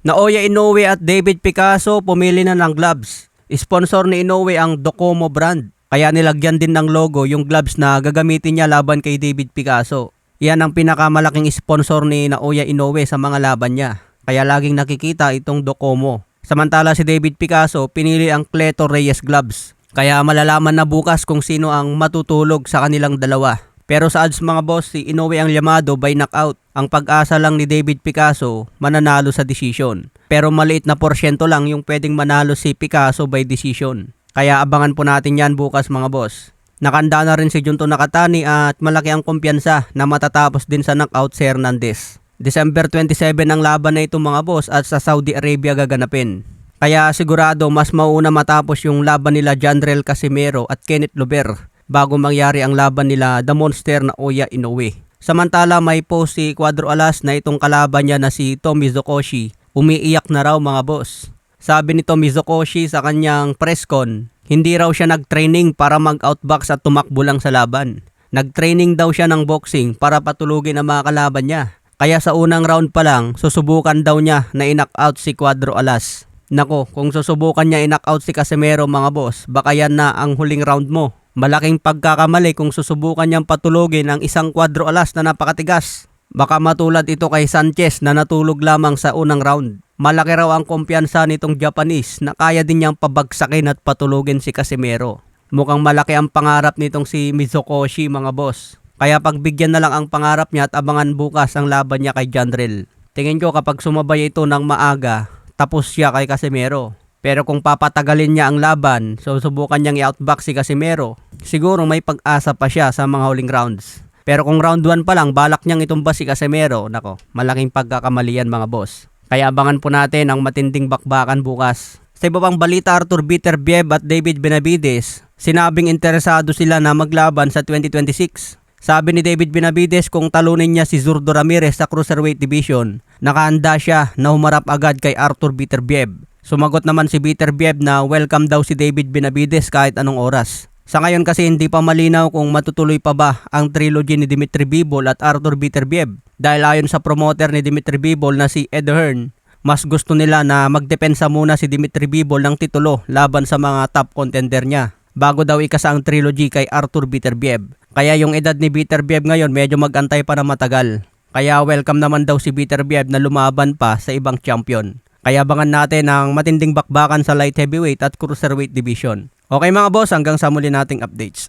Naoya Inoue at David Picasso pumili na ng gloves. Sponsor ni Inoue ang Docomo brand. Kaya nilagyan din ng logo yung gloves na gagamitin niya laban kay David Picasso. Yan ang pinakamalaking sponsor ni Naoya Inoue sa mga laban niya. Kaya laging nakikita itong Docomo. Samantala si David Picasso pinili ang Cleto Reyes gloves. Kaya malalaman na bukas kung sino ang matutulog sa kanilang dalawa. Pero sa odds mga boss, si Inoue ang llamado by knockout. Ang pag-asa lang ni David Picasso, mananalo sa decision. Pero maliit na porsyento lang yung pwedeng manalo si Picasso by decision. Kaya abangan po natin yan bukas mga boss. Nakanda na rin si Junto Nakatani at malaki ang kumpiyansa na matatapos din sa knockout si Hernandez. December 27 ang laban na ito mga boss at sa Saudi Arabia gaganapin. Kaya sigurado mas mauna matapos yung laban nila Janrel Casimero at Kenneth Luber bago mangyari ang laban nila The Monster Naoya Inoue. Samantala may post si Cuadro Alas na itong kalaban niya na si Tomizokoshi. Umiiyak na raw mga boss. Sabi ni Tomizokoshi sa kanyang press con, hindi raw siya nag-training para mag-outbox at tumakbo lang sa laban. Nag-training daw siya ng boxing para patulugin ang mga kalaban niya. Kaya sa unang round pa lang, susubukan daw niya na i-knockout si Cuadro Alas. Nako, kung susubukan niya i-knockout si Casimero mga boss, baka yan na ang huling round mo. Malaking pagkakamali kung susubukan niyang patulogin ang isang Cuadro Alas na napakatigas. Baka matulad ito kay Sanchez na natulog lamang sa unang round. Malaki raw ang kumpiyansa nitong Japanese na kaya din niyang pabagsakin at patulogin si Casimero. Mukhang malaki ang pangarap nitong si Mizokoshi mga boss. Kaya pagbigyan na lang ang pangarap niya at abangan bukas ang laban niya kay Janrel. Tingin ko kapag sumabay ito ng maaga, tapos siya kay Casimero. Pero kung papatagalin niya ang laban, so subukan niyang i-outbox si Casimero, siguro may pag-asa pa siya sa mga huling rounds. Pero kung round 1 pa lang, balak niyang itumba si Casimero, nako, malaking pagkakamali yan mga boss. Kaya abangan po natin ang matinding bakbakan bukas. Sa iba pang balita, Arthur Beterbiev at David Benavides, sinabing interesado sila na maglaban sa 2026. Sabi ni David Benavides kung talunin niya si Zurdo Ramirez sa Cruiserweight Division, nakahanda siya na humarap agad kay Arthur Beterbiev. Sumagot naman si Beterbiev na welcome daw si David Benavides kahit anong oras. Sa ngayon kasi hindi pa malinaw kung matutuloy pa ba ang trilogy ni Dimitri Bivol at Arthur Beterbiev. Dahil ayon sa promoter ni Dimitri Bivol na si Ed Hearn, mas gusto nila na magdepensa muna si Dimitri Bivol ng titulo laban sa mga top contender niya bago daw ikasa ang trilogy kay Arthur Beterbiev. Kaya yung edad ni Beterbiev ngayon medyo magantay pa na matagal. Kaya welcome naman daw si Beterbiev na lumaban pa sa ibang champion. Kaya abangan natin ang matinding bakbakan sa light heavyweight at cruiserweight division. Okay mga boss, hanggang sa muli nating updates.